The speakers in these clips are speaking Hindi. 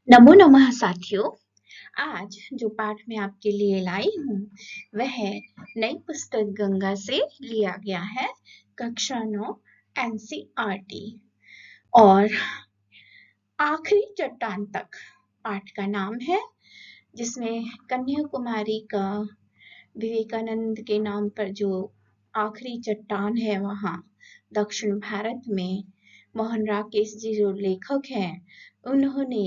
नमो नमः साथियों। आज जो पाठ मैं आपके लिए लाई हूँ वह नई पुस्तक गंगा से लिया गया है, कक्षा 9 एनसीईआरटी और आखिरी चट्टान तक पाठ का नाम है, जिसमें कन्याकुमारी का विवेकानंद के नाम पर जो आखिरी चट्टान है वहाँ दक्षिण भारत में मोहन राकेश जी जो लेखक हैं उन्होंने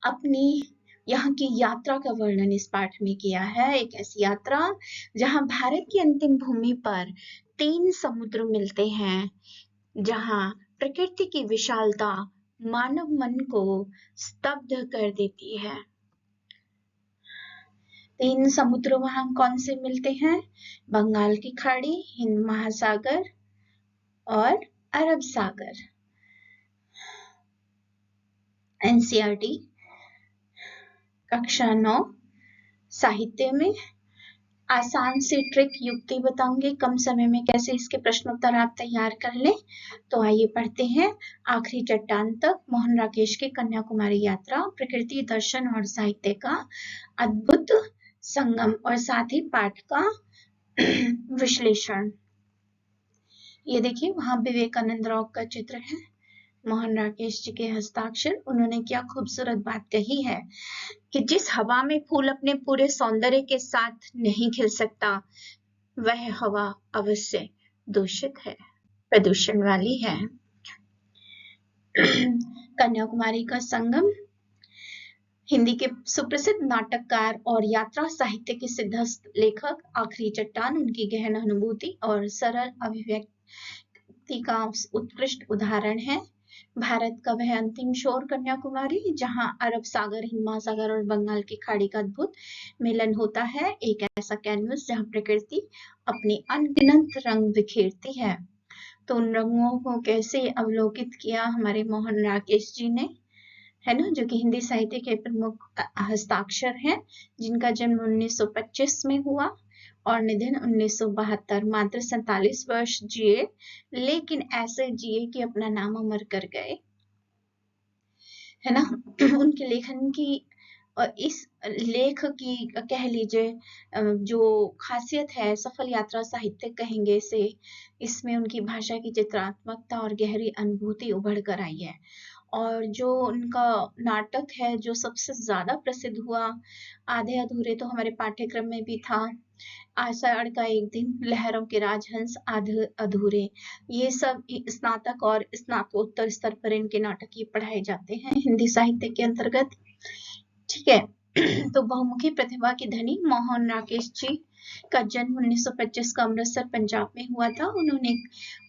अपनी यहाँ की यात्रा का वर्णन इस पाठ में किया है। एक ऐसी यात्रा जहाँ भारत की अंतिम भूमि पर 3 समुद्र मिलते हैं, जहाँ प्रकृति की विशालता मानव मन को स्तब्ध कर देती है। 3 समुद्र वहाँ कौन से मिलते हैं? बंगाल की खाड़ी, हिंद महासागर और अरब सागर। एनसीईआरटी कक्षा 9 साहित्य में आसान से ट्रिक युक्ति बताऊंगी, कम समय में कैसे इसके प्रश्न उत्तर आप तैयार कर लें। तो आइए पढ़ते हैं। आखिरी चट्टान तक मोहन राकेश की कन्याकुमारी यात्रा, प्रकृति दर्शन और साहित्य का अद्भुत संगम और साथ ही पाठ का विश्लेषण। ये देखिए वहां विवेकानंद रॉक का चित्र है, मोहन राकेश जी के हस्ताक्षर। उन्होंने क्या खूबसूरत बात कही है कि जिस हवा में फूल अपने पूरे सौंदर्य के साथ नहीं खिल सकता, वह हवा अवश्य दूषित है, प्रदूषण वाली है। कन्याकुमारी का संगम हिंदी के सुप्रसिद्ध नाटककार और यात्रा साहित्य के सिद्धहस्त लेखक आखिरी चट्टान उनकी गहन अनुभूति और सरल अभिव्यक्ति का उत्कृष्ट उदाहरण है। भारत का वह अंतिम शोर कन्याकुमारी, जहां अरब सागर, हिंद महासागर और बंगाल की खाड़ी का अद्भुत मिलन होता है। एक ऐसा कैनवस जहां प्रकृति अपने अनगिनत रंग बिखेरती है। तो उन रंगों को कैसे अवलोकित किया हमारे मोहन राकेश जी ने, है ना, जो कि हिंदी साहित्य के प्रमुख हस्ताक्षर हैं, जिनका जन्म 1925 में हुआ और निधन 1972। मात्र 47 वर्ष जिए, लेकिन ऐसे जिए कि अपना नाम अमर कर गए, है ना। उनके लेखन की और इस लेख की कह लीजिए जो खासियत है, सफल यात्रा साहित्य कहेंगे इसे। इसमें उनकी भाषा की चित्रात्मकता और गहरी अनुभूति उभर कर आई है। और जो उनका नाटक है जो सबसे ज्यादा प्रसिद्ध हुआ, आधे अधूरे, तो हमारे पाठ्यक्रम में भी था, आषाढ़ का एक दिन, लहरों के राजहंस, आधे अधूरे। ये सब स्नातक और स्नातकोत्तर स्तर पर इनके नाटक ये पढ़ाए जाते हैं हिंदी साहित्य के अंतर्गत, ठीक है। तो बहुमुखी प्रतिभा के धनी मोहन राकेश जी का जन्म 1925 का अमृतसर पंजाब में हुआ था। उन्होंने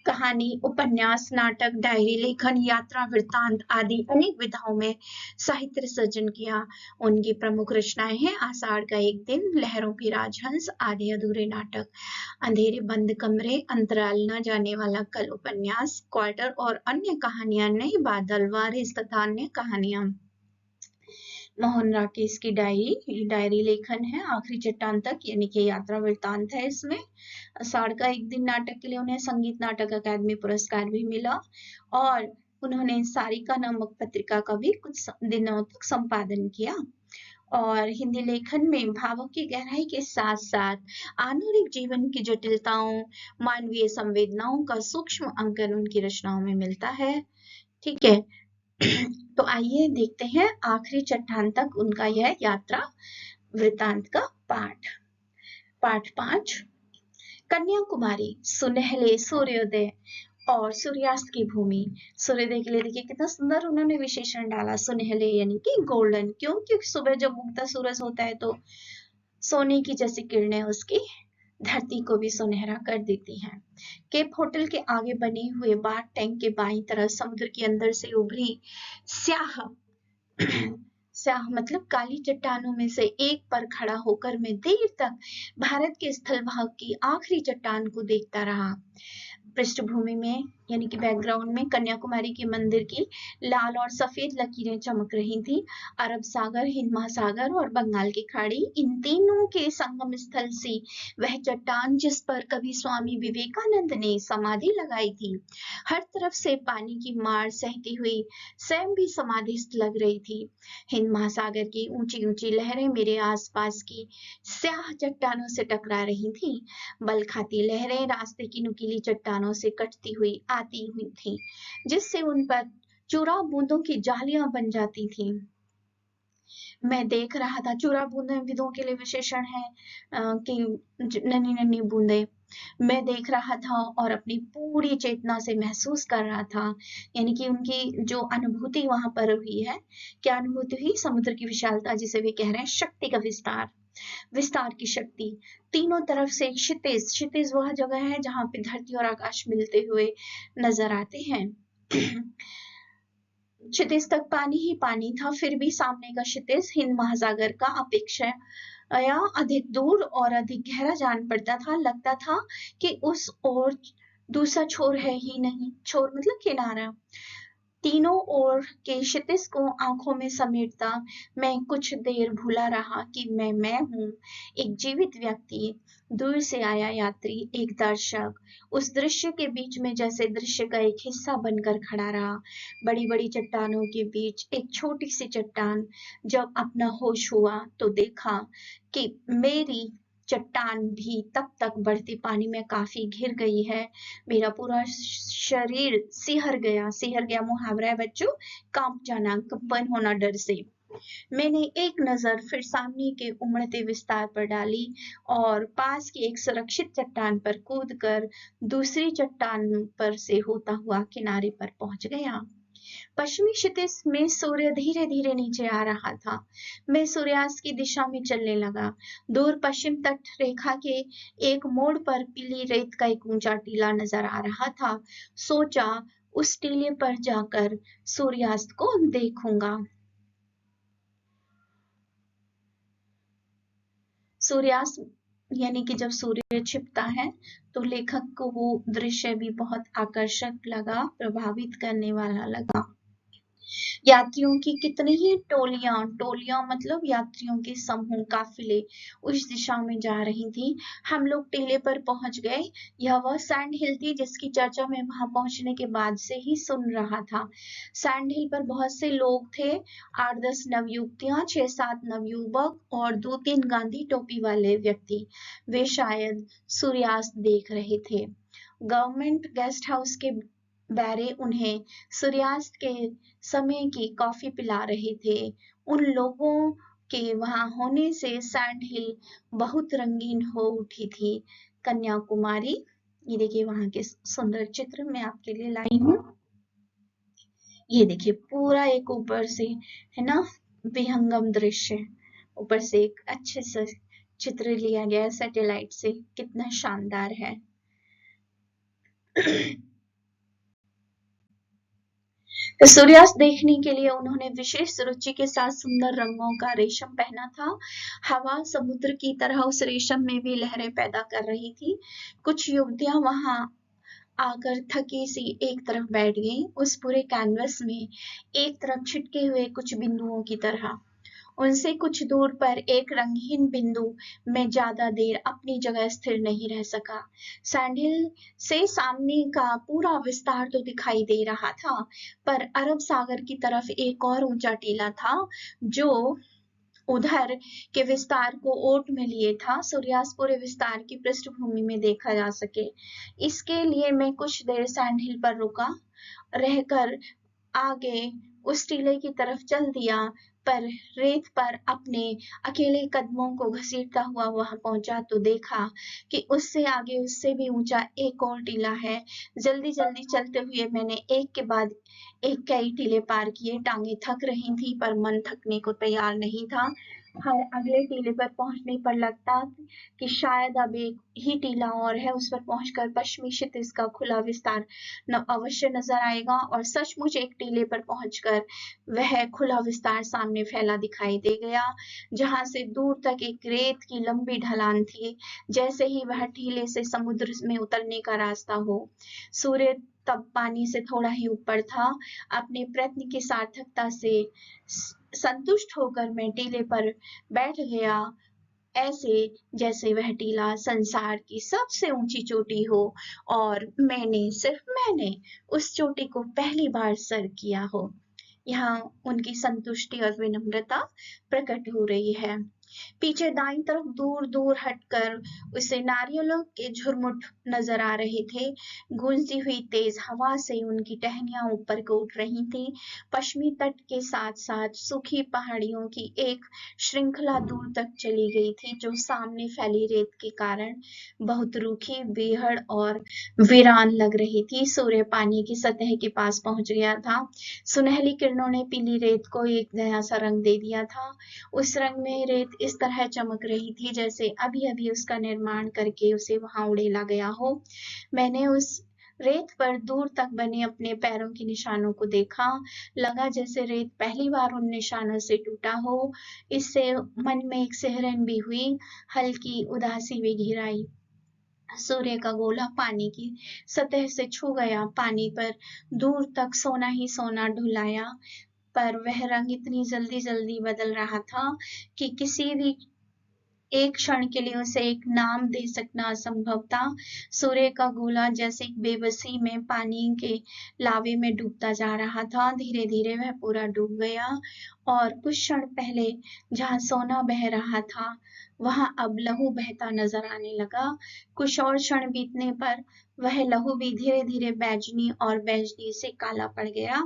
कहानी, उपन्यास, नाटक, डायरी लेखन, यात्रा वृत्तांत आदि अनेक विधाओं में साहित्य सृजन किया। उनकी प्रमुख रचनाएं हैं आषाढ़ का एक दिन, लहरों की राजहंस, आधे अधूरे नाटक, अंधेरे बंद कमरे, अंतराल न जाने वाला कल उपन्यास, क्वार्टर और अन्य कहानियां, नए बादल, वारिस तथा अन्य कहानियां। मोहन राकेश की डायरी लेखन है आखिरी चट्टान तक, यानी कि यात्रा वृत्तांत है। इसमें आषाढ़ का एक दिन नाटक के लिए उन्हें संगीत नाटक अकादमी पुरस्कार भी मिला और उन्होंने सारिका नामक पत्रिका का भी कुछ दिनों तक संपादन किया। और हिंदी लेखन में भावों की गहराई के साथ साथ आधुनिक जीवन की जटिलताओं, मानवीय संवेदनाओं का सूक्ष्म अंकन उनकी रचनाओं में मिलता है, ठीक है। तो आइए देखते हैं आखिरी चट्टान तक उनका यह यात्रा वृत्तांत का पाठ। पाठ 5, कन्याकुमारी, सुनहले सूर्योदय और सूर्यास्त की भूमि। सूर्योदय के लिए देखिए कितना सुंदर उन्होंने विशेषण डाला, सुनहले यानी कि गोल्डन। क्यों? क्योंकि सुबह जब उगता सूरज होता है तो सोने की जैसी किरणें उसकी धरती को भी सुनहरा कर देती हैं। केप होटल के आगे बने हुए बाट टैंक के बाईं तरफ समुद्र के अंदर से उभरी स्याह स्याह मतलब काली चट्टानों में से एक पर खड़ा होकर मैं देर तक भारत के स्थल भाग की आखिरी चट्टान को देखता रहा। पृष्ठभूमि में यानी कि बैकग्राउंड में कन्याकुमारी के मंदिर की लाल और सफेद लकीरें चमक रही थी। अरब सागर, हिंद महासागर और बंगाल की खाड़ी, इन तीनों के संगम स्थल से वह चट्टान जिस पर कभी स्वामी विवेकानंद ने समाधि लगाई थी, हर तरफ से पानी की मार सहती हुई स्वयं भी समाधिस्थ लग रही थी। हिंद महासागर की ऊंची ऊंची लहरें मेरे आसपास की स्याह चट्टानों से टकरा रही थीं। बल खाती लहरें रास्ते की नुकीली चट्टानों से कटती हुई आती हुई थीं, जिससे उन पर चूरा बूंदों की जालियां बन जाती थीं। मैं देख रहा था, चूरा बूंदें विदों के लिए विशेषण है कि नन्ही नन्ही बूंदें। मैं देख रहा था और अपनी पूरी चेतना से महसूस कर रहा था, यानी कि उनकी जो अनुभूति वहां पर हुई है, क्या अनुभूति हुई? समुद्र की विशालता, जिसे वे कह रहे हैं शक्ति का विस्तार, विस्तार की शक्ति। तीनों तरफ से क्षितिज, क्षितिज वह जगह है जहां पे धरती और आकाश मिलते हुए नजर आते हैं। क्षितिज तक पानी ही पानी था, फिर भी सामने का क्षितिज हिंद महासागर का अपेक्षा या अधिक दूर और अधिक गहरा जान पड़ता था। लगता था कि उस ओर दूसरा छोर है ही नहीं। छोर मतलब किनारा। तीनों ओर के क्षितिज को आंखों में समेटता मैं कुछ देर भूला रहा कि मैं हूँ, एक जीवित व्यक्ति, दूर से आया यात्री, एक दर्शक, उस दृश्य के बीच में जैसे दृश्य का एक हिस्सा बनकर खड़ा रहा। बड़ी बड़ी चट्टानों के बीच एक छोटी सी चट्टान। जब अपना होश हुआ तो देखा कि मेरी चट्टान भी तब तक बढ़ते पानी में काफी घिर गई है। मेरा पूरा शरीर सिहर गया मुहावरा है बच्चों, कांप जाना, कंपन होना डर से। मैंने एक नजर फिर सामने के उमड़ते विस्तार पर डाली और पास की एक सुरक्षित चट्टान पर कूदकर दूसरी चट्टान पर से होता हुआ किनारे पर पहुंच गया। पश्चिमी क्षितिज में सूर्य धीरे धीरे नीचे आ रहा था। मैं सूर्यास्त की दिशा में चलने लगा। दूर पश्चिम तट रेखा के एक मोड़ पर पीली रेत का एक ऊंचा टीला नजर आ रहा था। सोचा उस टीले पर जाकर सूर्यास्त को देखूंगा। सूर्यास्त यानी कि जब सूर्य छिपता है तो लेखक को वो दृश्य भी बहुत आकर्षक लगा, प्रभावित करने वाला लगा। यात्रियों की कितनी ही टोलियां मतलब यात्रियों के समूह, काफिले उस दिशा में जा रही थी। हम लोग टीले पर पहुंच गए। यह वह सैंड हिल थी जिसकी चर्चा मैं वहां पहुंचने के बाद से ही सुन रहा था। सैंड हिल पर बहुत से लोग थे, 8-10 नवयुवतियां, 6-7 नवयुवक और 2-3 गांधी टोपी वाले व्यक्ति। वे शायद सूर्यास्त देख रहे थे। गवर्नमेंट गेस्ट हाउस के बैरे उन्हें सूर्यास्त के समय की कॉफी पिला रहे थे। उन लोगों के वहां होने से सैंड हिल बहुत रंगीन हो उठी थी। कन्याकुमारी, ये देखिए वहां के सुंदर चित्र मैं आपके लिए लाई हूँ। ये देखिए पूरा एक ऊपर से, है ना, विहंगम दृश्य, ऊपर से एक अच्छे से चित्र लिया गया है सैटेलाइट से, कितना शानदार है। तो सूर्यास्त देखने के लिए उन्होंने विशेष रुचि के साथ सुंदर रंगों का रेशम पहना था। हवा समुद्र की तरह उस रेशम में भी लहरें पैदा कर रही थी। कुछ युवतियां वहां आकर थकी सी एक तरफ बैठ गईं, उस पूरे कैनवस में एक तरफ छिटके हुए कुछ बिंदुओं की तरह। उनसे कुछ दूर पर एक रंगीन बिंदु में ज्यादा देर अपनी जगह स्थिर नहीं रह सका। सैंडहिल से सामने का पूरा विस्तार तो दिखाई दे रहा था, पर अरब सागर की तरफ एक और ऊंचा टीला था जो उधर के विस्तार को ओट में लिए था। सूर्यास्त पूरे विस्तार की पृष्ठभूमि में देखा जा सके, इसके लिए मैं कुछ देर सैंडहिल पर रुका, रहकर आगे उस टीले की तरफ चल दिया, पर रेत पर अपने अकेले कदमों को घसीटता हुआ वहां पहुंचा तो देखा कि उससे आगे उससे भी ऊंचा एक और टीला है। जल्दी जल्दी चलते हुए मैंने एक के बाद एक कई टीले पार किए। टांगे थक रही थी पर मन थकने को तैयार नहीं था। हर अगले टीले पर पहुंचने पर लगता कि शायद अब एक ही टीला और है, उस पर पहुंचकर पश्चिमी क्षितिज का खुला विस्तार अवश्य नजर आएगा। और सचमुच एक टीले पर पहुंचकर वह खुला विस्तार सामने फैला दिखाई दे गया, जहां से दूर तक एक रेत की लंबी ढलान थी, जैसे ही वह टीले से समुद्र में उतरने का रास्ता हो। सूर्य तब पानी से थोड़ा ही ऊपर था। अपने प्रयत्न की सार्थकता से संतुष्ट होकर मैं टीले पर बैठ गया, ऐसे जैसे वह टीला संसार की सबसे ऊंची चोटी हो और सिर्फ मैंने उस चोटी को पहली बार सर किया हो। यहाँ उनकी संतुष्टि और विनम्रता प्रकट हो रही है। पीछे दाईं तरफ दूर दूर हटकर उसे नारियलों के झुरमुट नजर आ रहे थे। गूंजती हुई तेज हवा से उनकी टहनियां ऊपर को उठ रही थी। पश्चिमी तट के साथ साथ सूखी पहाड़ियों की एक श्रृंखला दूर तक चली गई थी, जो सामने फैली रेत के कारण बहुत रूखी, बीहड़ और वीरान लग रही थी। सूर्य पानी की सतह के पास पहुंच गया था। सुनहली किरणों ने पीली रेत को एक नया सा रंग दे दिया था। उस रंग में रेत इस तरह चमक रही थी जैसे अभी-अभी उसका निर्माण करके उसे वहां उड़ेला गया हो। मैंने उस रेत पर दूर तक बने अपने पैरों के निशानों को देखा। लगा जैसे रेत पहली बार उन निशानों से टूटा हो। इससे मन में एक सिहरन भी हुई, हल्की उदासी भी घिर आई। सूर्य का गोला पानी की सतह से छू गया। पानी पर दूर तक सोना ही सोना ढुलाया, पर वह रंग इतनी जल्दी जल्दी बदल रहा था कि किसी भी एक क्षण के लिए उसे एक नाम दे सकना असंभव था। सूर्य का गोला जैसे एक बेबसी में पानी के लावे में डूबता जा रहा था। धीरे धीरे वह पूरा डूब गया और कुछ क्षण पहले जहाँ सोना बह रहा था वहां अब लहू बहता नजर आने लगा। कुछ और क्षण बीतने पर वह लहू भी धीरे धीरे बैजनी और बैजनी से काला पड़ गया।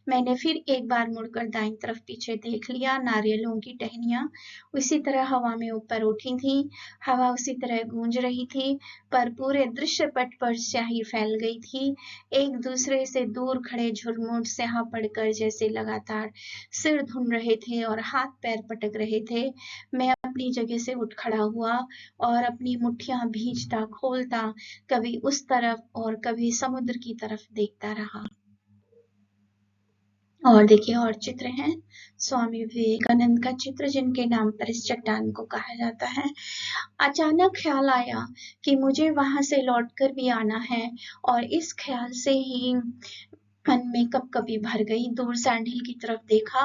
मैंने फिर एक बार मुड़कर दाईं तरफ पीछे देख लिया। नारियलों की टहनियां उसी तरह हवा में ऊपर उठी थी। हवा उसी तरह गूंज रही थी, पर पूरे दृश्य पट पर स्याही फैल गई थी। एक दूसरे से दूर खड़े झुरमुट स्याह पड़कर जैसे लगातार सिर धुन रहे थे और हाथ पैर पटक रहे थे। मैं अपनी जगह से उठ खड़ा हुआ और अपनी मुट्ठियां भींचता खोलता कभी उस तरफ और कभी समुद्र की तरफ देखता रहा। और देखिए और चित्र हैं स्वामी विवेकानंद का चित्र, जिनके नाम पर इस चट्टान को कहा जाता है। अचानक ख्याल आया कि मुझे वहां से लौटकर भी आना है, और इस ख्याल से ही मन में कपकपी भर गई। दूर सैंडल की तरफ देखा,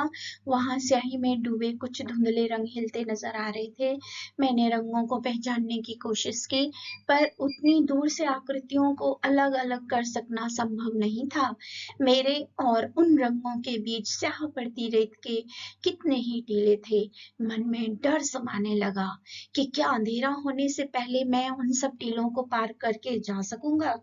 वहां स्याही में डूबे कुछ धुंधले रंग हिलते नजर आ रहे थे। मैंने रंगों को पहचानने की कोशिश की, पर उतनी दूर से आकृतियों को अलग अलग कर सकना संभव नहीं था। मेरे और उन रंगों के बीच स्याह पड़ती रेत के कितने ही टीले थे। मन में डर समाने लगा कि क्या अंधेरा होने से पहले मैं उन सब टीलों को पार करके जा सकूंगा।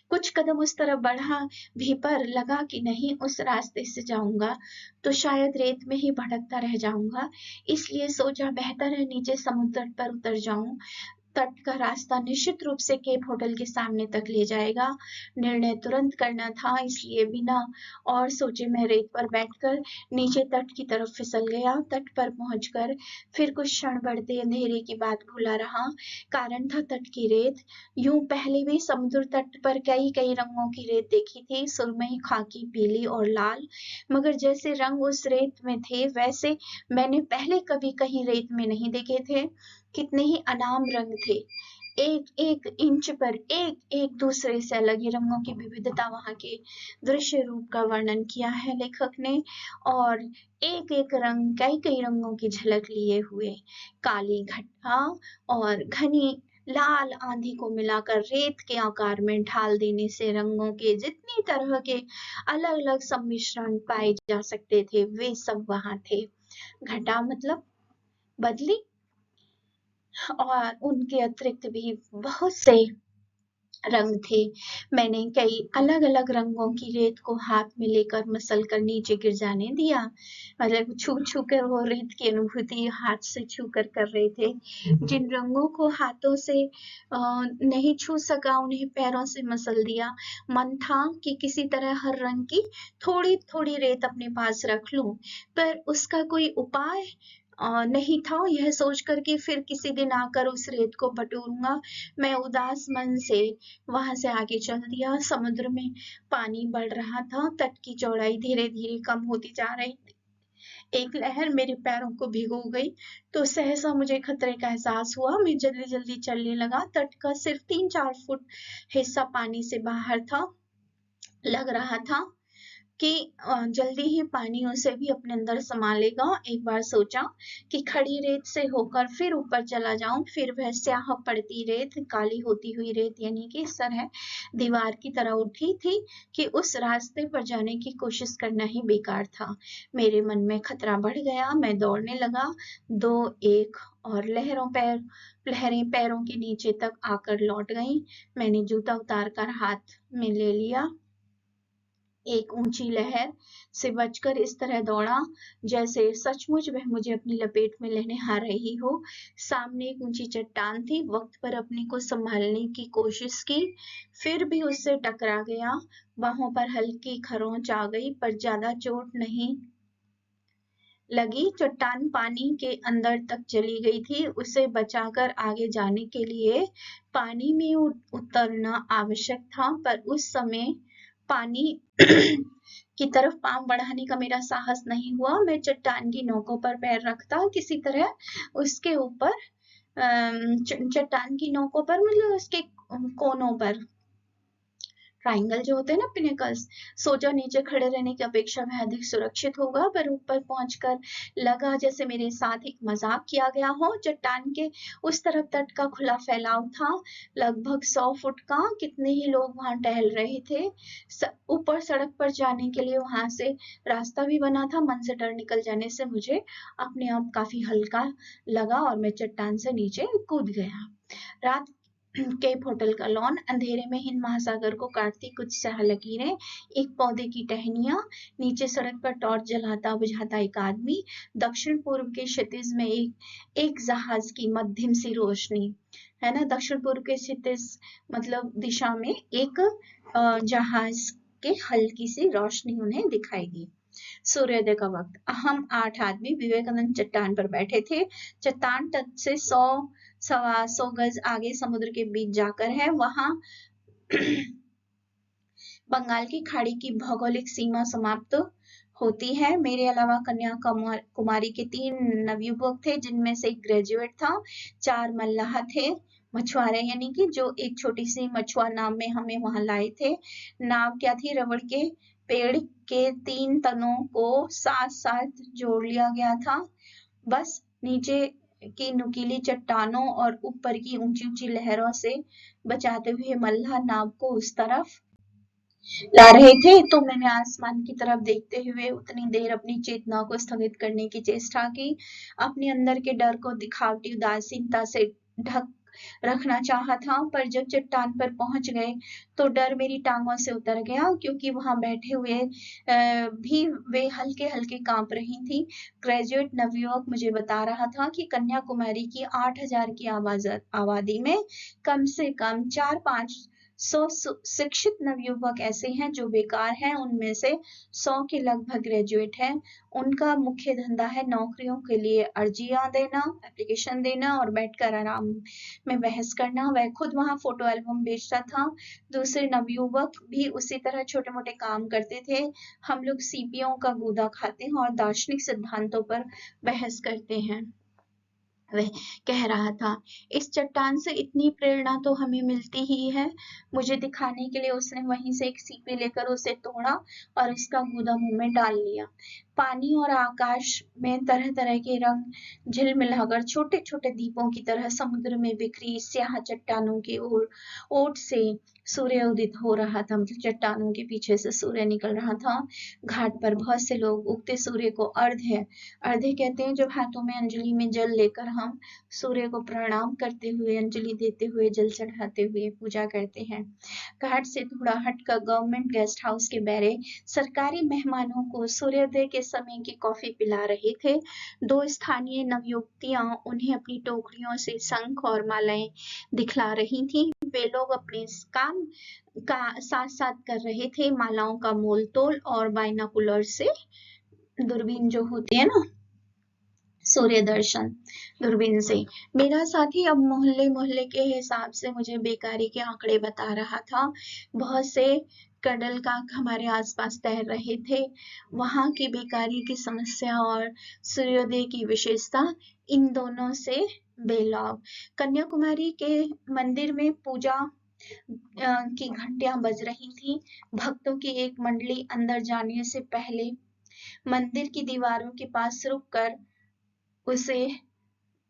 कुछ कदम उस तरफ बढ़ा भी, पर लगा कि नहीं, उस रास्ते से जाऊंगा तो शायद रेत में ही भटकता रह जाऊंगा। इसलिए सोचा बेहतर है नीचे समुद्र तट पर उतर जाऊं। तट का रास्ता निश्चित रूप से केप होटल के सामने तक ले जाएगा। निर्णय तुरंत करना था, इसलिए बिना और सोचे मैं रेत पर बैठकर नीचे तट की तरफ फिसल गया। तट पर पहुंचकर फिर कुछ क्षण बढ़ते अंधेरे की बात भूला रहा। कारण था तट की रेत। यूं पहले भी समुद्र तट पर कई कई रंगों की रेत देखी थी, सुरमई, खाकी, पीली और लाल, मगर जैसे रंग उस रेत में थे वैसे मैंने पहले कभी कहीं रेत में नहीं देखे थे। कितने ही अनाम रंग थे, एक एक इंच पर एक एक दूसरे से अलग। ही रंगों की विविधता वहां के दृश्य रूप का वर्णन किया है लेखक ने, और एक एक रंग कई कई रंगों की झलक लिए हुए। काली घटा और घनी लाल आंधी को मिलाकर रेत के आकार में ढाल देने से रंगों के जितनी तरह के अलग अलग सम्मिश्रण पाए जा सकते थे वे सब वहां थे। घटा मतलब बदली, और उनके अतिरिक्त भी बहुत से रंग थे। मैंने कई अलग अलग रंगों की रेत को हाथ में लेकर मसल कर नीचे गिर जाने दिया। मतलब छू छू कर वो रेत की अनुभूति हाथ से छू कर रहे थे। जिन रंगों को हाथों से नहीं छू सका उन्हें पैरों से मसल दिया। मन था कि किसी तरह हर रंग की थोड़ी थोड़ी रेत अपने पास रख लूं, पर उसका कोई उपाय नहीं था। यह सोचकर कि फिर किसी दिन आकर उस रेत को बटोरूंगा, मैं उदास मन से वहां से आगे चल दिया। समुद्र में पानी बढ़ रहा था, तट की चौड़ाई धीरे धीरे कम होती जा रही थी। एक लहर मेरे पैरों को भिगो गई तो सहसा मुझे खतरे का एहसास हुआ। मैं जल्दी जल्दी चलने लगा। तट का सिर्फ 3-4 फुट हिस्सा पानी से बाहर था। लग रहा था कि जल्दी ही पानी उसे भी अपने अंदर समा लेगा। एक बार सोचा कि खड़ी रेत से होकर फिर ऊपर चला जाऊं, फिर वह स्याह पड़ती रेत, काली होती हुई रेत यानी कि इस तरह दीवार की तरह उठी थी कि उस रास्ते पर जाने की कोशिश करना ही बेकार था। मेरे मन में खतरा बढ़ गया। मैं दौड़ने लगा। 2-1 और लहरें पैरों के नीचे तक आकर लौट गईं। मैंने जूता उतार कर हाथ में ले लिया। एक ऊंची लहर से बचकर इस तरह दौड़ा जैसे सचमुच वह मुझे अपनी लपेट में लेने आ रही हो। सामने एक ऊंची चट्टान थी। वक्त पर अपने को संभालने की कोशिश की, फिर भी उससे टकरा गया। बाहों पर हल्की खरोंच आ गई, पर ज्यादा चोट नहीं लगी। चट्टान पानी के अंदर तक चली गई थी। उसे बचाकर आगे जाने के लिए पानी में उतरना आवश्यक था, पर उस समय पानी की तरफ पांव बढ़ाने का मेरा साहस नहीं हुआ। मैं चट्टान की नोकों पर पैर रखता किसी तरह उसके ऊपर चट्टान की नोकों पर, मतलब उसके कोनों पर, ट्राइंगल जो होते हैं ना, पिनेकल्स, सोचा नीचे खड़े रहने की अपेक्षा में अधिक सुरक्षित होगा। पर ऊपर पहुंचकर लगा जैसे मेरे साथ एक मजाक किया गया हो। चट्टान के उस तरफ तट का खुला फैलाव था, लगभग 100 फुट का। कितने ही लोग वहां टहल रहे थे। ऊपर सड़क पर जाने के लिए वहां से रास्ता भी बना था। मन से डर निकल जाने से मुझे अपने आप काफी हल्का लगा और मैं चट्टान से नीचे कूद गया। रात केप होटल का लॉन, अंधेरे में हिंद महासागर को काटती कुछ स्याह लकीरें, एक पौधे की टहनियां, नीचे सड़क पर टॉर्च जलाता बुझाता एक आदमी, दक्षिण पूर्व के क्षितिज में एक जहाज की मध्यम सी रोशनी, है ना। दक्षिण पूर्व के क्षितिज मतलब दिशा में एक जहाज के हल्की सी रोशनी उन्हें दिखाई दी। सूर्योदय का वक्त। हम 8 आदमी विवेकानंद चट्टान पर बैठे थे। चट्टान तट से 100-125 गज आगे समुद्र के बीच जाकर है। वहां बंगाल की खाड़ी की भौगोलिक सीमा समाप्त होती है। मेरे अलावा कन्याकुमारी के 3 नवयुवक थे, जिनमें से एक ग्रेजुएट था। 4 मल्लाह थे, मछुआरे, यानी कि जो एक छोटी सी मछुआ नाव में हमें वहां लाए थे। नाव क्या थी, रबड़ के पेड़ के 3 तनों को साथ साथ जोड़ लिया गया था। बस नीचे की नुकीली चट्टानों और ऊपर की ऊंची ऊंची लहरों से बचाते हुए मल्लाह नाव को उस तरफ ला रहे थे। तो मैंने आसमान की तरफ देखते हुए उतनी देर अपनी चेतना को स्थगित करने की चेष्टा की। अपने अंदर के डर को दिखावटी उदासीनता से ढक रखना चाहा था, पर जब चट्टान पर पहुंच गए तो डर मेरी टांगों से उतर गया, क्योंकि वहां बैठे हुए भी वे हल्के हल्के कांप रही थी। ग्रेजुएट नवयुवक मुझे बता रहा था कि कन्याकुमारी की 8000 की आबादी में कम से कम 4-5 शिक्षित नवयुवक ऐसे हैं जो बेकार हैं। उनमें से 100 के लगभग ग्रेजुएट हैं। उनका मुख्य धंधा है नौकरियों के लिए अर्जियां देना, एप्लीकेशन देना और बैठकर आराम में बहस करना। वह खुद वहां फोटो एल्बम बेचता था। दूसरे नवयुवक भी उसी तरह छोटे मोटे काम करते थे। हम लोग सीपियों का गूदा खाते हैं और दार्शनिक सिद्धांतों पर बहस करते हैं, वह कह रहा था। इस चट्टान से इतनी प्रेरणा तो हमें मिलती ही है। मुझे दिखाने के लिए उसने वहीं से एक सीपी लेकर उसे तोड़ा और इसका गूदा मुंह में डाल लिया। पानी और आकाश में तरह तरह के रंग झिलमिलाकर छोटे छोटे दीपों की तरह समुद्र में बिखरी स्याह चट्टानों की ओट से सूर्य उदित हो रहा था, मतलब चट्टानों के पीछे से सूर्य निकल रहा था। घाट पर बहुत से लोग उगते सूर्य को अर्घ्य कहते हैं, जब हाथों में अंजलि में जल लेकर हम सूर्य को प्रणाम करते हुए, अंजलि देते हुए, जल चढ़ाते हुए पूजा करते हैं। घाट से थोड़ा हटकर गवर्नमेंट गेस्ट हाउस के बैरे सरकारी मेहमानों को सूर्योदय के समय की कॉफी पिला रहे थे। 2 स्थानीय नवयुवतियां उन्हें अपनी टोकरियों से शंख और मालाएं दिखला रही थीं। वे लोग अपने काम का साथ साथ कर रहे थे, मालाओं का मोल तोल और बाइनोकुलर से, दूरबीन जो होती है ना, सूर्य दर्शन दूरबीन से। मेरा साथी अब मोहल्ले मोहल्ले के हिसाब से मुझे बेकारी के आंकड़े बता रहा था। बहुत से कडल काक हमारे आसपास तैर रहे थे। वहां की बेकारी की समस्या और सूर्योदय की विशेषता इन दोनों से बेलौग। कन्याकुमारी के मंदिर में पूजा की घंटियां बज रही थी। भक्तों की एक मंडली अंदर जाने से पहले मंदिर की दीवारों के पास रुककर उसे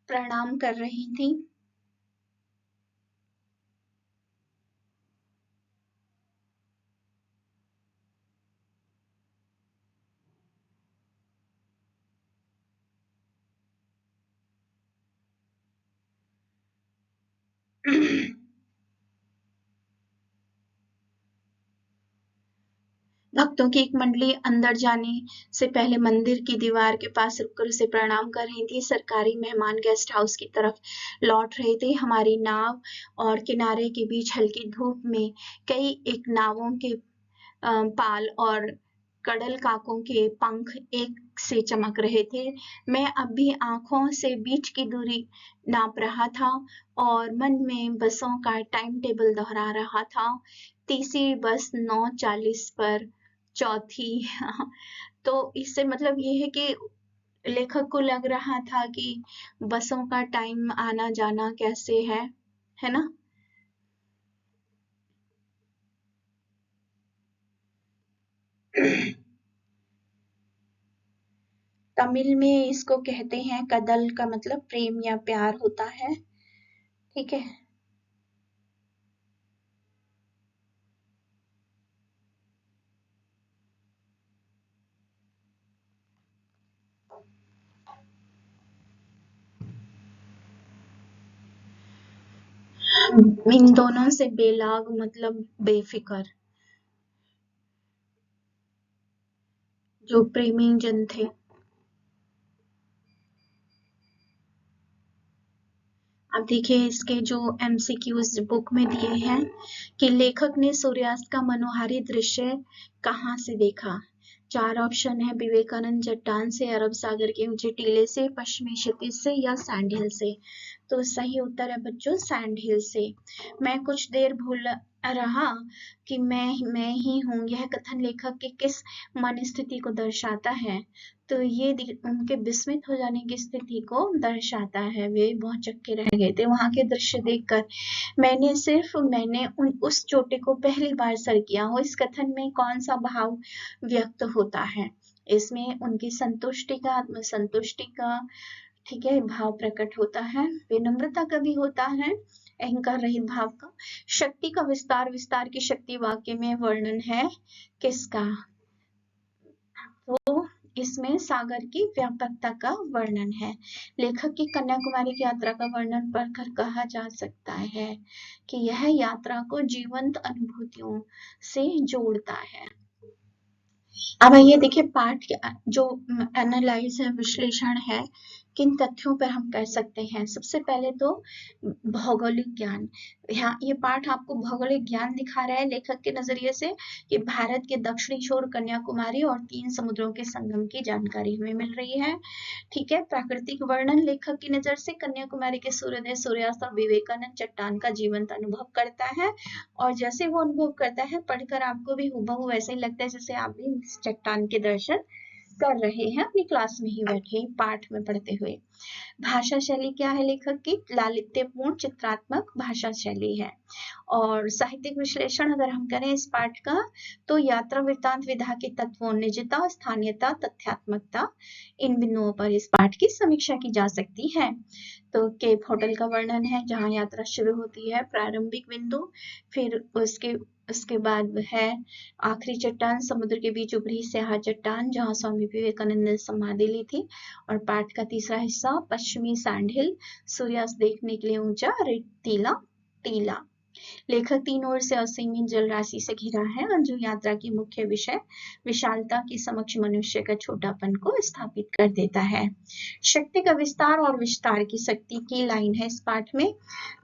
प्रणाम कर रही थी। भक्तों की एक मंडली अंदर जाने से पहले मंदिर की दीवार के पास रुककर उसे प्रणाम कर रही थी। सरकारी मेहमान गेस्ट हाउस की तरफ लौट रहे थे। हमारी नाव और किनारे के बीच हल्की धूप में कई एक नावों के पाल और कडल काकों के पंख एक से चमक रहे थे। मैं अब भी आंखों से बीच की दूरी नाप रहा था और मन में बसों का टाइम टेबल दोहरा रहा था। तीसरी बस 9:40 पर, चौथी तो इससे मतलब ये है कि लेखक को लग रहा था कि बसों का टाइम आना जाना कैसे है ना। तमिल में इसको कहते हैं कदल, का मतलब प्रेम या प्यार होता है। ठीक है। इन दोनों से बेलाग मतलब बेफिक्र, जो प्रेमी जन थे। अब देखिए इसके जो एमसीक्यूज बुक में दिए हैं कि लेखक ने सूर्यास्त का मनोहारी दृश्य कहाँ से देखा। 4 ऑप्शन है, विवेकानंद चट्टान से, अरब सागर के ऊंचे टीले से, पश्चिमी क्षितिज से या सैंड हिल से। तो सही उत्तर है बच्चों सैंड हिल से। मैं कुछ देर भूल रहा कि मैं ही हूँ। यह कथन लेखक की किस मन स्थिति को दर्शाता है। तो ये उनके विस्मित हो जाने की स्थिति को दर्शाता है। वे बहुत चक्के रह गए थे वहां के दृश्य देखकर। मैंने उस चोटी को पहली बार सर किया हो। इस कथन में कौन सा भाव व्यक्त होता है। इसमें उनकी संतुष्टि का, आत्मसंतुष्टि का, ठीक है, भाव प्रकट होता है। विनम्रता का भी होता है, अहंकार रहित भाव का। शक्ति का विस्तार, विस्तार की शक्ति वाक्य में वर्णन है किसका। तो इसमें सागर की व्यापकता का वर्णन है। लेखक की कन्याकुमारी की यात्रा का वर्णन पढ़कर कहा जा सकता है कि यह यात्रा को जीवंत अनुभूतियों से जोड़ता है। अब ये देखिए पाठ जो एनालाइज है, विश्लेषण है, किन तथ्यों पर हम कर सकते हैं। सबसे पहले तो भौगोलिक ज्ञान। यहाँ ये पाठ आपको भौगोलिक ज्ञान दिखा रहा है लेखक के नजरिए से कि भारत के दक्षिणी छोर कन्याकुमारी और 3 समुद्रों के संगम की जानकारी हमें मिल रही है। ठीक है। प्राकृतिक वर्णन, लेखक की नजर से कन्याकुमारी के सूर्योदय, सूर्यास्त और विवेकानंद चट्टान का जीवंत अनुभव करता है। और जैसे वो अनुभव करता है पढ़कर आपको भी हुबहू वैसे ही लगता है जैसे आप भी इस चट्टान के दर्शन कर रहे हैं अपनी क्लास में ही बैठे पाठ में पढ़ते हुए। भाषा शैली क्या है लेखक की? लालित्यपूर्ण चित्रात्मक भाषा शैली है। और साहित्यिक विश्लेषण अगर हम करें इस पाठ का तो यात्रा वृत्तांत विधा के तत्वों, निजता, स्थानीयता, तथ्यात्मकता, इन बिंदुओं पर इस पाठ की समीक्षा की जा सकती है। तो केप होटल का वर्णन है जहाँ यात्रा शुरू होती है, प्रारंभिक बिंदु। फिर उसके बाद है आखिरी चट्टान, समुद्र के बीच उभरी स्याह चट्टान जहाँ स्वामी विवेकानंद ने समाधि ली थी। और पाठ का तीसरा हिस्सा पश्चिमी सैंड हिल, सूर्यास्त देखने के लिए ऊंचा रेतीला टीला। लेखक 3 ओर से असीमित जलराशि से घिरा है और जो यात्रा की मुख्य विषय विशालता के समक्ष मनुष्य का छोटापन को स्थापित कर देता है। शक्ति का विस्तार और विस्तार की शक्ति की लाइन है इस पाठ में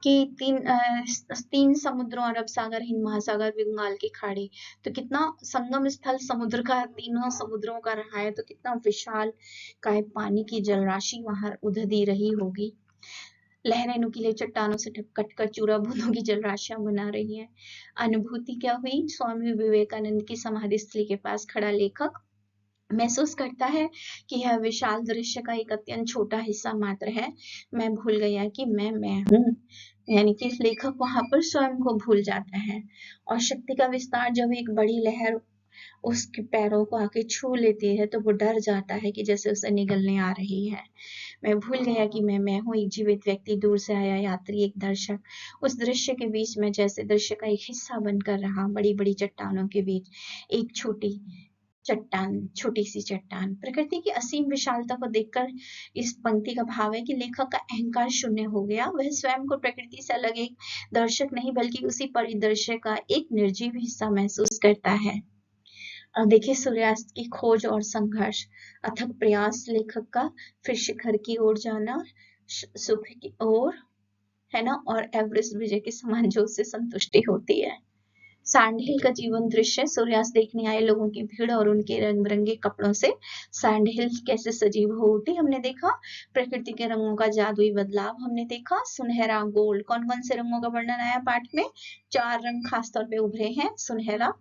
कि 3 समुद्रों, अरब सागर, हिंद महासागर, बंगाल की खाड़ी। तो कितना संगम स्थल समुद्र का, तीनों समुद्रों का रहा है, तो कितना विशाल काय पानी की जलराशि वहां उधरी रही होगी। लहरें नुकीले चट्टानों से कटकर चूरा बूंदों की जलराशियां बना रही हैं। अनुभूति क्या हुई? स्वामी विवेकानंद की समाधि स्थली के पास खड़ा लेखक महसूस करता है कि यह विशाल दृश्य का एक अत्यंत छोटा हिस्सा मात्र है। मैं भूल गया कि मैं हूँ। यानी कि लेखक वहां पर स्वयं को भूल जाता है। और शक्ति का विस्तार, जब एक बड़ी लहर उसके पैरों को आके छू लेती है तो वो डर जाता है कि जैसे उसे निगलने आ रही है। मैं भूल गया कि मैं हूँ, एक जीवित व्यक्ति, दूर से आया यात्री, एक दर्शक। उस दृश्य के बीच में जैसे दृश्य का एक हिस्सा बनकर रहा। बड़ी बड़ी चट्टानों के बीच एक छोटी चट्टान, छोटी सी चट्टान। प्रकृति की असीम विशालता को देखकर इस पंक्ति का भाव है कि लेखक का अहंकार शून्य हो गया। वह स्वयं को प्रकृति से अलग एक दर्शक नहीं बल्कि उसी परिदृश्य का एक निर्जीव हिस्सा महसूस करता है। अब देखिए सूर्यास्त की खोज और संघर्ष, अथक प्रयास लेखक का, फिर शिखर की ओर जाना, सुख की ओर, है ना, और एवरेस्ट विजय के समान जो उससे संतुष्टि होती है। सैंड हिल का जीवन दृश्य, सूर्यास्त देखने आए लोगों की भीड़ और उनके रंग बिरंगे कपड़ों से सैंड हिल कैसे सजीव हो उठी हमने देखा। प्रकृति के रंगों का जादुई बदलाव हमने देखा। सुनहरा, गोल्ड, कौन कौन से रंगों का वर्णन आया पाठ में? 4 रंग खासतौर पे उभरे हैं। सुनहरा,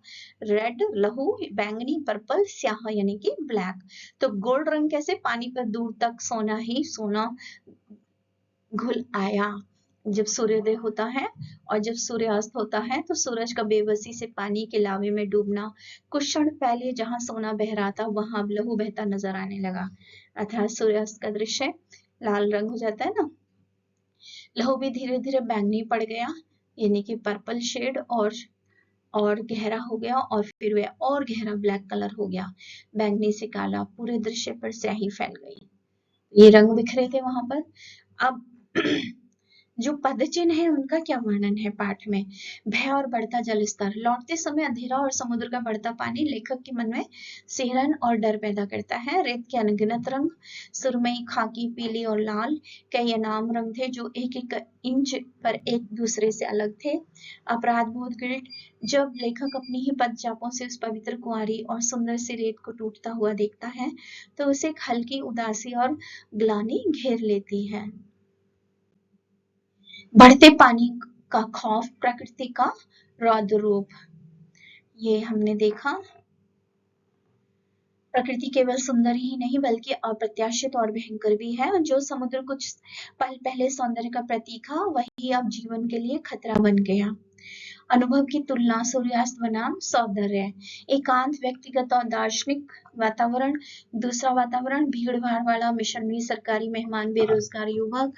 रेड, लहू, बैंगनी, पर्पल, स्याह यानी कि ब्लैक। तो गोल्ड रंग कैसे? पानी पर दूर तक सोना ही सोना घुल आया जब सूर्योदय होता है, और जब सूर्यास्त होता है तो सूरज का बेबसी से पानी के लावे में डूबना। कुछ क्षण पहले जहां सोना बह रहा था वहां अब लहू बहता नजर आने लगा। अर्थात सूर्यास्त का दृश्य लाल रंग हो जाता है ना। लहू भी धीरे धीरे बैंगनी पड़ गया, यानी कि पर्पल शेड, और गहरा हो गया, और फिर वह और गहरा ब्लैक कलर हो गया। बैंगनी से काला, पूरे दृश्य पर स्याही फैल गई। ये रंग बिखरे थे वहां पर। अब जो पदचिन्ह है उनका क्या वर्णन है पाठ में? भय और बढ़ता जलस्तर, लौटते समय अंधेरा और समुद्र का बढ़ता पानी लेखक के मन में सिहरन और डर पैदा करता है। रेत के अनगिनत रंग, सुरमई, खाकी, पीली और लाल, कई अनाम रंग थे जो एक एक इंच पर एक दूसरे से अलग थे। अपराध बोध, गिल्ट, जब लेखक अपनी ही पदचापों से उस पवित्र कुंवारी और सुंदर सी रेत को टूटता हुआ देखता है तो उसे एक हल्की उदासी और ग्लानि घेर लेती है। बढ़ते पानी का खौफ, प्रकृति का रौद्र रूप, ये हमने देखा। प्रकृति केवल सुंदर ही नहीं बल्कि अप्रत्याशित और भयंकर भी है। जो समुद्र कुछ पल पहले सौंदर्य का प्रतीक था वही अब जीवन के लिए खतरा बन गया। अनुभव की तुलना, सूर्यास्त बनाम सौंदर्य, एकांत, व्यक्तिगत और दार्शनिक वातावरण, दूसरा वातावरण भीड़ भाड़ वाला, मिशनरी, सरकारी मेहमान, बेरोजगार युवक,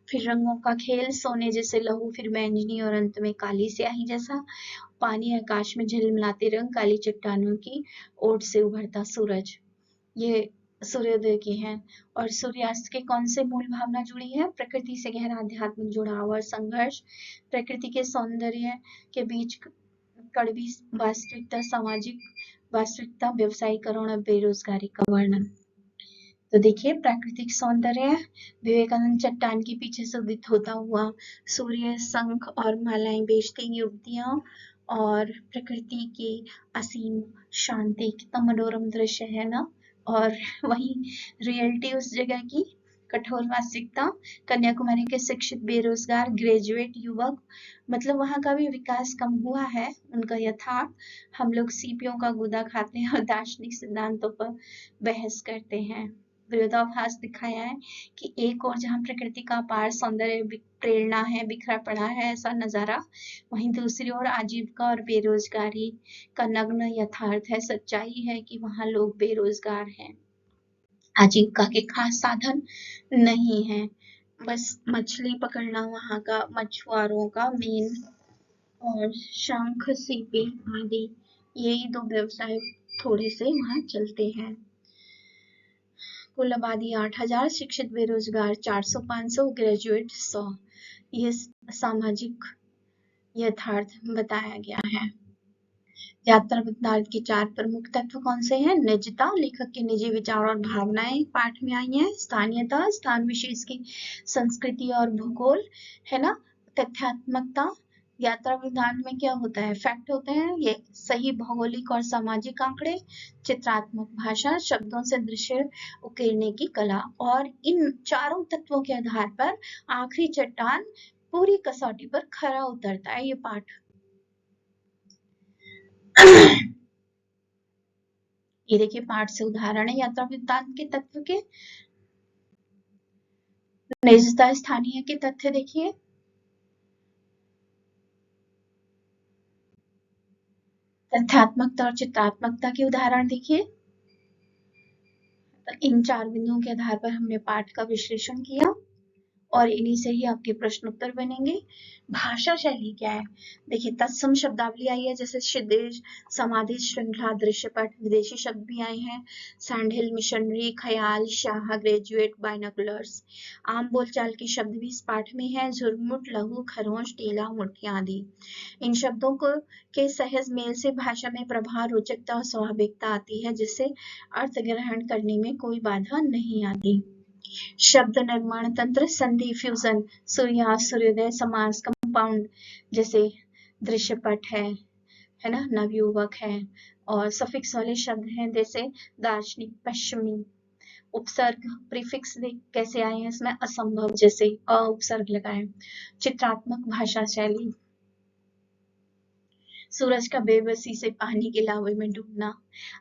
फिर रंगों का खेल, सोने जैसे लहू, फिर बैंगनी और अंत में काली स्याही जैसा पानी, आकाश में झिलमिलाते रंग, काली चट्टानों की ओट से उभरता सूरज। ये सूर्योदय की है। और सूर्यास्त के कौन से मूल भावना जुड़ी है? प्रकृति से गहरा आध्यात्मिक जुड़ाव और संघर्ष, प्रकृति के सौंदर्य के बीच कड़वी वास्तविकता, सामाजिक वास्तविकता, व्यवसायीकरण और बेरोजगारी का वर्णन। तो देखिए प्राकृतिक सौंदर्य, विवेकानंद चट्टान के पीछे से उदित होता हुआ सूर्य, शंख और मालाएं बेचती युवतियां, और प्रकृति की असीम शांति, कितना मनोरम दृश्य है ना। और वही रियलिटी उस जगह की कठोर वास्तविकता, कन्याकुमारी के शिक्षित बेरोजगार ग्रेजुएट युवक, मतलब वहां का भी विकास कम हुआ है, उनका यथार्थ। हम लोग सीपियों का गुदा खाते हैं और दार्शनिक सिद्धांतों पर बहस करते हैं। विरोधाभास दिखाया है कि एक और जहाँ प्रकृति का अपार सौंदर्य, प्रेरणा है, बिखरा पड़ा है ऐसा नजारा, वहीं दूसरी ओर आजीविका और बेरोजगारी का नग्न यथार्थ है। सच्चाई है कि वहाँ लोग बेरोजगार हैं, आजीविका के खास साधन नहीं है, बस मछली पकड़ना वहाँ का मछुआरों का मेन, और शंख, सीपी आदि, यही दो व्यवसाय थोड़े से वहाँ चलते हैं। कुल आबादी 8,000, शिक्षित बेरोजगार 400-500, ग्रेजुएट 100। ये सामाजिक यथार्थ बताया गया है। यात्रा वृत्तांत के 4 प्रमुख तत्व कौन से हैं? निजता, लेखक के निजी विचार और भावनाएं पाठ में आई हैं। स्थानीयता, स्थान विशेष की संस्कृति और भूगोल, है ना। तथ्यात्मकता, यात्रा विधान में क्या होता है, फैक्ट होते हैं ये, सही भौगोलिक और सामाजिक आंकड़े, चित्रात्मक भाषा, शब्दों से दृश्य उकेरने की कला, और इन चारों तत्वों के आधार पर आखिरी चट्टान पूरी कसौटी पर खरा उतरता है ये पाठ। ये देखिए पाठ से उदाहरण है यात्रा वृत्तांत के तत्व के। निजता स्थानीय के तथ्य देखिए, तथ्यात्मकता और चित्रात्मकता के उदाहरण देखिए। तो इन 4 बिंदुओं के आधार पर हमने पाठ का विश्लेषण किया और इन्हीं से ही आपके प्रश्न उत्तर बनेंगे। भाषा शैली क्या है, देखिए तत्सम शब्दावली आई है, जैसे क्षितिज, समाधि, श्रृंखला, दृश्यपट, विदेशी शब्द भी आए हैं, सैंडहिल, मिशनरी, ख्याल, शाह, ग्रेजुएट, बाइनोकुलर्स। आम बोलचाल के शब्द भी इस पाठ में है, झुरमुट, लघु, खरोंच, टीला, मुठिया आदि। इन शब्दों को के सहज मेल से भाषा में प्रभाव, रोचकता और स्वाभाविकता आती है, जिससे अर्थ ग्रहण करने में कोई बाधा नहीं आती। शब्द निर्माण तंत्र, संधि, फ्यूजन, सूर्यास्त, सूर्योदय, समास, कंपाउंड, जैसे दृश्यपट है ना, नवयुवक है, और सफिक्स वाले शब्द हैं जैसे दार्शनिक, पश्चिमी। उपसर्ग, प्रीफिक्स कैसे आए हैं इसमें, असंभव, जैसे अ उपसर्ग लगाए। चित्रात्मक भाषा शैली, सूरज का बेबसी से पानी के लावे में डूबना,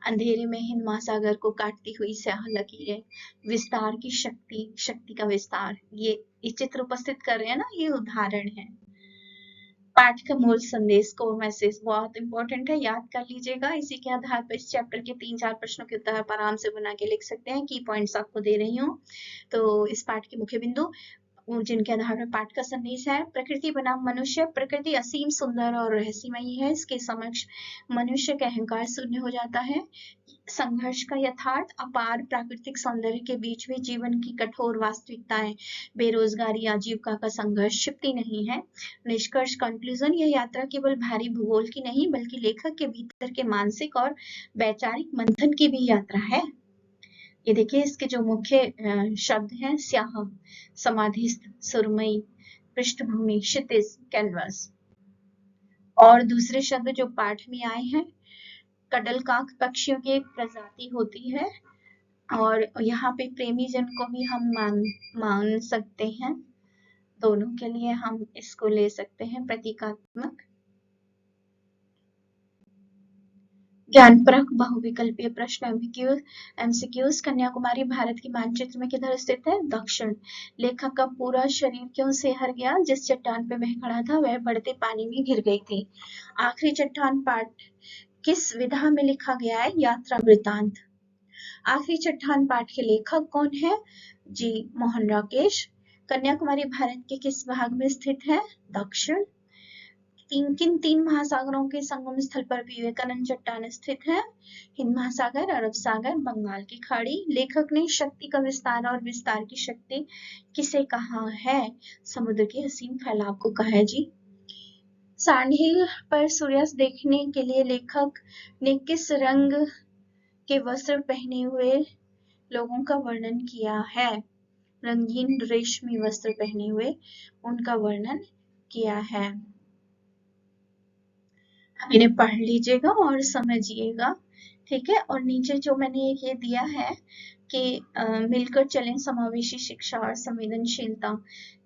अंधेरे में हिंद महासागर को काटती हुई स्याह लकीरें, विस्तार की शक्ति, शक्ति का विस्तार, ये चित्र उपस्थित कर रहे हैं ना, ये उदाहरण है। पाठ का मूल संदेश, कोर मैसेज बहुत इंपॉर्टेंट है, याद कर लीजिएगा। इसी के आधार पर इस चैप्टर के 3-4 प्रश्नों के उत्तर आप आराम से बना के लिख सकते हैं, की पॉइंट्स आपको दे रही हूँ। तो इस पाठ के मुख्य बिंदु जिनके आधार पर पाठ का संदेश है, प्रकृति बनाम मनुष्य, प्रकृति असीम सुंदर और रहस्यमयी है, इसके समक्ष मनुष्य का अहंकार शून्य हो जाता है। संघर्ष का यथार्थ, अपार प्राकृतिक सौंदर्य के बीच भी जीवन की कठोर वास्तविकताएं, बेरोजगारी, आजीविका का संघर्ष छिपती नहीं है। निष्कर्ष, कंक्लूजन, यह यात्रा केवल भारी भूगोल की नहीं बल्कि लेखक के भीतर के मानसिक और वैचारिक मंथन की भी यात्रा है। ये देखिए इसके जो मुख्य शब्द हैं, स्याह, समाधिस्थ, सुरमई, पृष्ठभूमि, क्षितिज, कैनवस। और दूसरे शब्द जो पाठ में आए हैं, कडलकाक पक्षियों की एक प्रजाति होती है, और यहाँ पे प्रेमी जन को भी हम मान सकते हैं, दोनों के लिए हम इसको ले सकते हैं प्रतीकात्मक। ज्ञानपरक बहुविकल्पीय प्रश्न, एमसीक्यूज। कन्याकुमारी भारत के मानचित्र में किधर स्थित है, दक्षिण। लेखक का पूरा शरीर क्यों से हर गया, जिस चट्टान पे वह खड़ा था वह बढ़ते पानी में गिर गई थी। आखिरी चट्टान पाठ किस विधा में लिखा गया है, यात्रा वृत्तांत। आखिरी चट्टान पाठ के लेखक कौन है, जी मोहन राकेश। कन्याकुमारी भारत के किस भाग में स्थित है, दक्षिण। किन 3 महासागरों के संगम स्थल पर विवेकानंद चट्टान स्थित है, हिंद महासागर, अरब सागर, बंगाल की खाड़ी। लेखक ने शक्ति का विस्तार और विस्तार की शक्ति किसे कहा है, समुद्र के असीम फैलाव को कहा है जी। सैंडहिल पर सूर्यास्त देखने के लिए लेखक ने किस रंग के वस्त्र पहने हुए लोगों का वर्णन किया है, रंगीन रेशमी वस्त्र पहने हुए उनका वर्णन किया है। इन्हें पढ़ लीजिएगा और समझिएगा, ठीक है। और नीचे जो मैंने ये दिया है कि मिलकर चलें, समावेशी शिक्षा और संवेदनशीलता,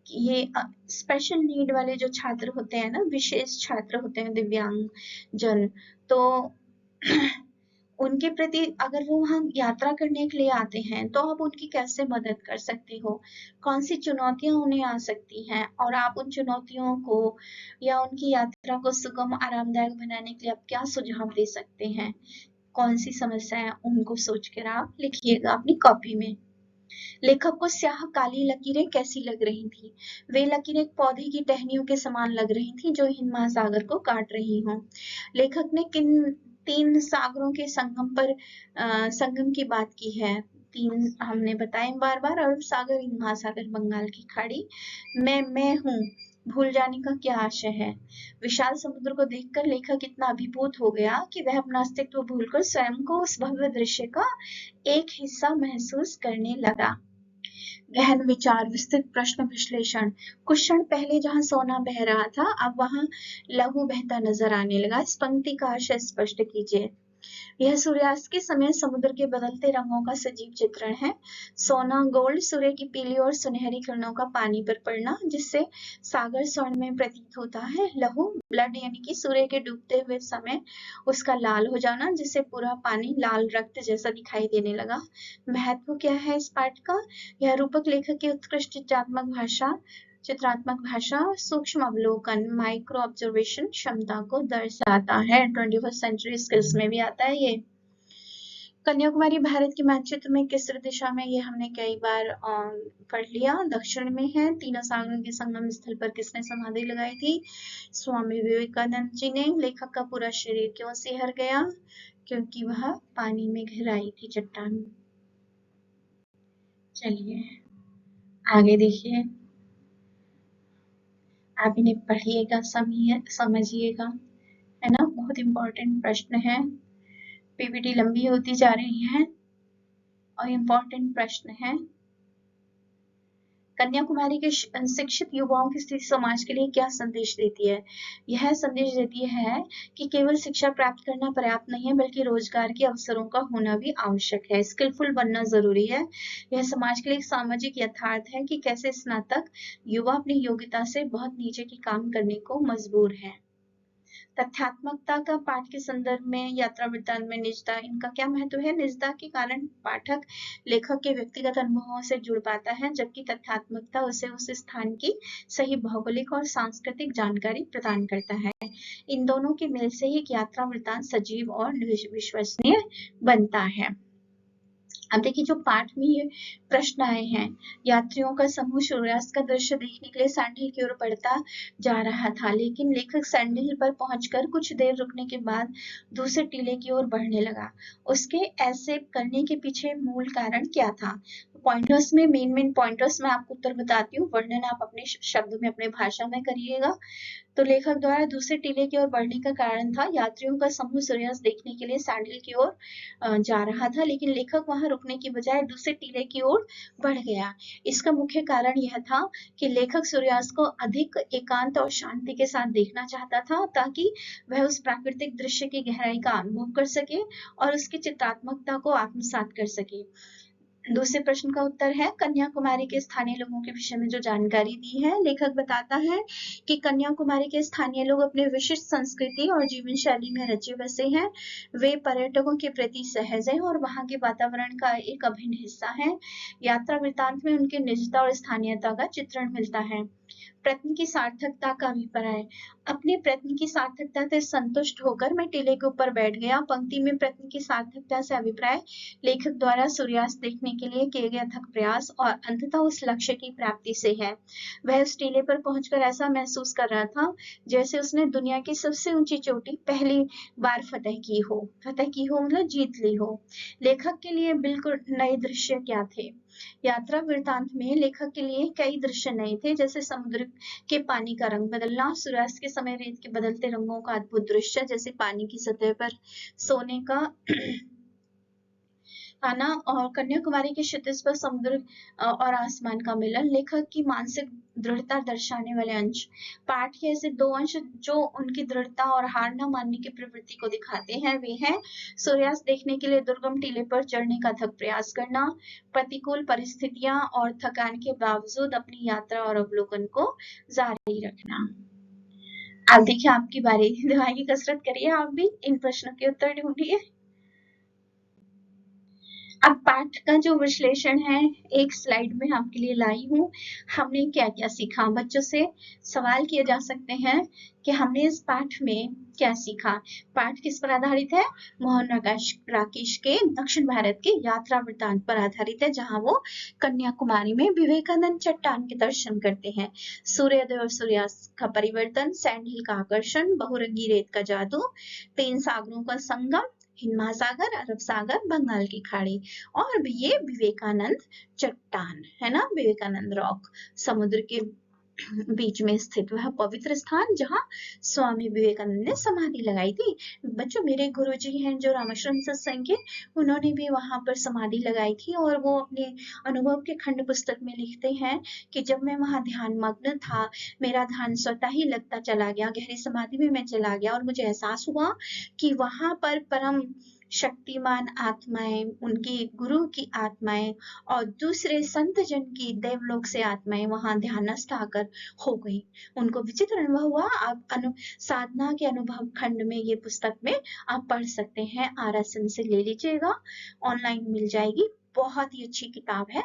ये स्पेशल नीड वाले जो छात्र होते हैं ना, विशेष छात्र होते हैं, दिव्यांग जन, तो उनके प्रति अगर वो वहाँ यात्रा करने के लिए आते हैं तो आप उनकी कैसे मदद कर सकते हो, कौन सी चुनौतियां उन्हें आ सकती हैं, और आप उन चुनौतियों को या उनकी यात्रा को सुगम आरामदायक बनाने के लिए आप क्या सुझाव दे सकते हैं, कौन सी समस्याएं, उनको सोचकर आप लिखिएगा अपनी कॉपी में। लेखक को स्याह काली लकीरें कैसी लग रही थी, वे लकीरें एक पौधे की टहनियों के समान लग रही थी जो हिंद महासागर को काट रही हों। लेखक ने किन 3 सागरों के संगम की बात की है, 3 हमने बताए बार बार, अरब सागर, हिंद महासागर, बंगाल की खाड़ी। मैं हूँ भूल जाने का क्या आशय है, विशाल समुद्र को देखकर लेखक इतना अभिभूत हो गया कि वह अपना अस्तित्व भूलकर स्वयं को उस भव्य दृश्य का एक हिस्सा महसूस करने लगा। गहन विचार, विस्तृत प्रश्न विश्लेषण। कुछ क्षण पहले जहां सोना बह रहा था, अब वहां लहू बहता नजर आने लगा। इस पंक्ति का आशय स्पष्ट कीजिए। यह सूर्यास्त के समय समुद्र के बदलते रंगों का सजीव चित्रण है। सोना गोल्ड, सूर्य की पीली और सुनहरी किरणों का पानी पर पड़ना, जिससे सागर स्वर्ण में प्रतीत होता है। लहू ब्लड यानी कि सूर्य के डूबते हुए समय उसका लाल हो जाना, जिससे पूरा पानी लाल रक्त जैसा दिखाई देने लगा। महत्व क्या है इस पाठ का? यह रूपक लेखक की उत्कृष्ट चित्रात्मक भाषा, सूक्ष्म अवलोकन, माइक्रो ऑब्जर्वेशन क्षमता को दर्शाता है। 21st सेंचुरी स्किल्स में भी आता है ये। कन्याकुमारी भारत के मानचित्र में किस दिशा में, ये हमने कई बार पढ़ लिया। दक्षिण में है। तीनों सागरों के संगम स्थल पर किसने समाधि लगाई थी? स्वामी विवेकानंद जी ने। लेखक का पूरा शरीर क्यों सिहर गया? क्योंकि वह पानी में घिराई थी चट्टान। चलिए आगे देखिए, आप इन्हें पढ़िएगा, समझिएगा, है ना। बहुत इंपॉर्टेंट प्रश्न है। पीपीटी लंबी होती जा रही है और इम्पोर्टेंट प्रश्न है। कन्याकुमारी के शिक्षित युवाओं की स्थिति समाज के लिए क्या संदेश देती है? यह संदेश देती है कि केवल शिक्षा प्राप्त करना पर्याप्त नहीं है, बल्कि रोजगार के अवसरों का होना भी आवश्यक है। स्किलफुल बनना जरूरी है। यह समाज के लिए एक सामाजिक यथार्थ है कि कैसे स्नातक युवा अपनी योग्यता से बहुत नीचे के काम करने को मजबूर है। तथ्यात्मकता का पाठ के संदर्भ में यात्रा वृत्तांत में निजता, इनका क्या महत्व है? निजता के कारण पाठक लेखक के व्यक्तिगत अनुभवों से जुड़ पाता है, जबकि तथ्यात्मकता उसे उस स्थान की सही भौगोलिक और सांस्कृतिक जानकारी प्रदान करता है। इन दोनों के मेल से ही यात्रा वृत्तांत सजीव और विश्वसनीय बनता है। अब देखिए जो पाठ में ये प्रश्न आए हैं। यात्रियों का समूह सूर्यास्त का दृश्य देखने के लिए सैंडल की ओर बढ़ता जा रहा था, लेकिन लेखक सैंडल पर पहुंचकर कुछ देर रुकने के बाद दूसरे टीले की ओर बढ़ने लगा। उसके ऐसे करने के पीछे मूल कारण क्या था? पॉइंटर्स में मेन पॉइंटर्स में आपको उत्तर बताती हूँ, वर्णन आप अपने शब्द में अपने भाषा में करिएगा। तो लेखक द्वारा दूसरे टीले की ओर बढ़ने का कारण था, यात्रियों का समूह सूर्यास्त देखने के लिए सैंडल की ओर जा रहा था, लेकिन लेखक वहां रुकने की बजाय दूसरे टीले की ओर बढ़ गया। इसका मुख्य कारण यह था कि लेखक सूर्यास्त को अधिक एकांत और शांति के साथ देखना चाहता था, ताकि वह उस प्राकृतिक दृश्य की गहराई का अनुभव कर सके और उसकी चित्रात्मकता को आत्मसात कर सके। दूसरे प्रश्न का उत्तर है, कन्याकुमारी के स्थानीय लोगों के विषय में जो जानकारी दी है। लेखक बताता है कि कन्याकुमारी के स्थानीय लोग अपने विशिष्ट संस्कृति और जीवन शैली में रचे बसे हैं। वे पर्यटकों के प्रति सहज हैं और वहां के वातावरण का एक अभिन्न हिस्सा है। यात्रा वृत्तांत में उनके निजता और स्थानीयता का चित्रण मिलता है। प्रयत्न की सार्थकता का अभिप्राय। अपने प्रयत्न की सार्थकता से संतुष्ट होकर मैं टीले के ऊपर बैठ गया। पंक्ति में प्रयत्न की सार्थकता से अभिप्राय लेखक द्वारा सूर्यास्त देखने के लिए किए गए अथक प्रयास और अंततः उस लक्ष्य की प्राप्ति से है। वह उस टीले पर पहुंचकर ऐसा महसूस कर रहा था जैसे उसने दुनिया की सबसे ऊंची चोटी पहली बार फतह की हो मतलब जीत ली हो। लेखक के लिए बिल्कुल नए दृश्य क्या थे? यात्रा वृत्तांत में लेखक के लिए कई दृश्य नए थे, जैसे समुद्र के पानी का रंग बदलना, सूर्यास्त के समय रेत के बदलते रंगों का अद्भुत दृश्य, जैसे पानी की सतह पर सोने का आना और कन्याकुमारी के क्षितिज पर समुद्र और आसमान का मिलन। लेखक की मानसिक दृढ़ता दर्शाने वाले अंश। पाठ के ऐसे दो अंश जो उनकी दृढ़ता और हार न मानने की प्रवृत्ति को दिखाते हैं, वे हैं सूर्यास्त देखने के लिए दुर्गम टीले पर चढ़ने का अथक प्रयास करना, प्रतिकूल परिस्थितियां और थकान के बावजूद अपनी यात्रा और अवलोकन को जारी रखना। अब देखिए आपकी बारी, दिमाग की कसरत करिए, आप भी इन प्रश्नों के उत्तर ढूंढिए। अब पाठ का जो विश्लेषण है एक स्लाइड में आपके लिए लाई हूँ। हमने क्या क्या सीखा? बच्चों से सवाल किए जा सकते हैं कि हमने इस पाठ में क्या सीखा। पाठ किस पर आधारित है? मोहन राकेश के दक्षिण भारत के यात्रा वृत्तांत पर आधारित है, जहां वो कन्याकुमारी में विवेकानंद चट्टान के दर्शन करते हैं। सूर्योदय और सूर्यास्त का परिवर्तन, सैंडल का आकर्षण, बहुरंगी रेत का जादू, तीन सागरों का संगम, हिंद महासागर, अरब सागर, बंगाल की खाड़ी, और ये विवेकानंद चट्टान है ना, विवेकानंद रॉक। समुद्र के बीच में स्थित वह पवित्र स्थान जहाँ स्वामी विवेकानंद ने समाधि लगाई थी। बच्चों, मेरे गुरुजी हैं जो रामेश्वरम सत्संग के, उन्होंने भी वहां पर समाधि लगाई थी और वो अपने अनुभव के खंड पुस्तक में लिखते हैं कि जब मैं वहां ध्यान मग्न था, मेरा ध्यान स्वतः ही लगता चला गया, गहरी समाधि में मैं चला गया और मुझे एहसास हुआ कि वहां पर परम शक्तिमान आत्माएं, उनकी गुरु की आत्माएं और दूसरे संत जन की देवलोक से आत्माएं वहां ध्यानस्थ आकर हो गई। उनको विचित्र अनुभव हुआ। आप साधना के अनुभव खंड में ये पुस्तक में आप पढ़ सकते हैं, आरएसएन से ले लीजिएगा, ऑनलाइन मिल जाएगी, बहुत ही अच्छी किताब है।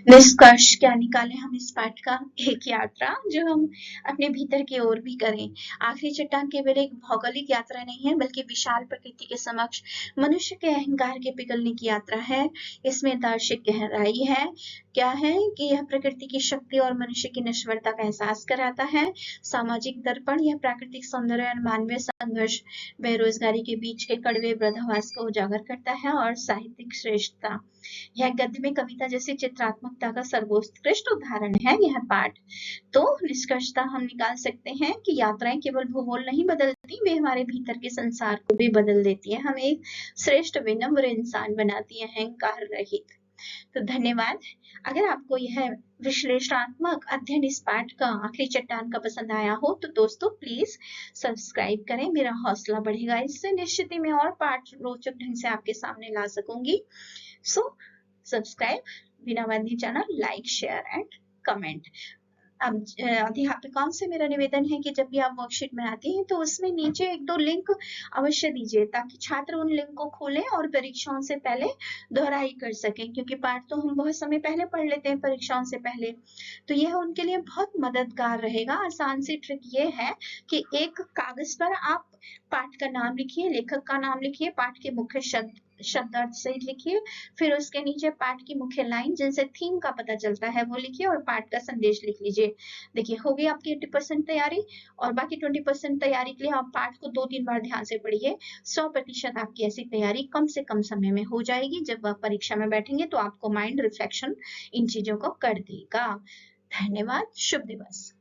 निष्कर्ष क्या निकाले हम इस पाठ का? एक यात्रा जो हम अपने भीतर की ओर भी करें। आखिरी चट्टान केवल एक भौगोलिक यात्रा नहीं है, बल्कि विशाल प्रकृति के समक्ष मनुष्य के अहंकार के पिघलने की यात्रा है। इसमें दार्शनिक गहराई है। क्या है कि यह प्रकृति की शक्ति और मनुष्य की नश्वरता का एहसास कराता है। सामाजिक दर्पण, यह प्राकृतिक सौंदर्य और मानवीय संघर्ष, बेरोजगारी के बीच के कड़वे वृद्धावास को उजागर करता है। और साहित्यिक श्रेष्ठता, यह गद्य में कविता जैसी चित्रात्मकता का सर्वोत्कृष्ट उदाहरण है यह पाठ। तो निष्कर्षता हम निकाल सकते हैं कि यात्राएं केवल भूगोल नहीं बदलती, वे हमारे भीतर के संसार को भी बदल देती है, हमें एक श्रेष्ठ विनम्र इंसान बनाती है, अहंकार रहित। तो धन्यवाद। अगर आपको यह विश्लेषणात्मक अध्ययन इस पाठ का आखिरी चट्टान का पसंद आया हो तो दोस्तों प्लीज सब्सक्राइब करें, मेरा हौसला बढ़ेगा। इससे निश्चित ही मैं और पाठ रोचक ढंग से आपके सामने ला सकूंगी। So subscribe Veenavadini channel, like, share and comment. अब अध्यापकों से मेरा निवेदन है कि जब भी आप वर्कशीट बनाती हैं तो उसमें नीचे एक दो लिंक अवश्य दीजिए, ताकि छात्र उन लिंक को खोलें और परीक्षाओं से पहले दोहराई कर सकें, क्योंकि पाठ तो हम बहुत समय पहले पढ़ लेते हैं परीक्षाओं से पहले, तो यह उनके लिए बहुत मददगार रहेगा। आसान सी ट्रिक ये है कि एक कागज पर आप पाठ का नाम लिखिए, लेखक का नाम लिखिए, पाठ के मुख्य शब्दार्थ सहित लिखिए, फिर उसके नीचे पाठ की मुख्य लाइन जिनसे थीम का पता चलता है वो लिखिए और पाठ का संदेश लिख लीजिए। देखिए हो गई आपकी 80% तैयारी, और बाकी 20% तैयारी के लिए आप पाठ को 2-3 बार ध्यान से पढ़िए। 100% आपकी ऐसी तैयारी कम से कम समय में हो जाएगी। जब आप परीक्षा में बैठेंगे तो आपको माइंड रिफ्लेक्शन इन चीजों को कर देगा। धन्यवाद, शुभ दिवस।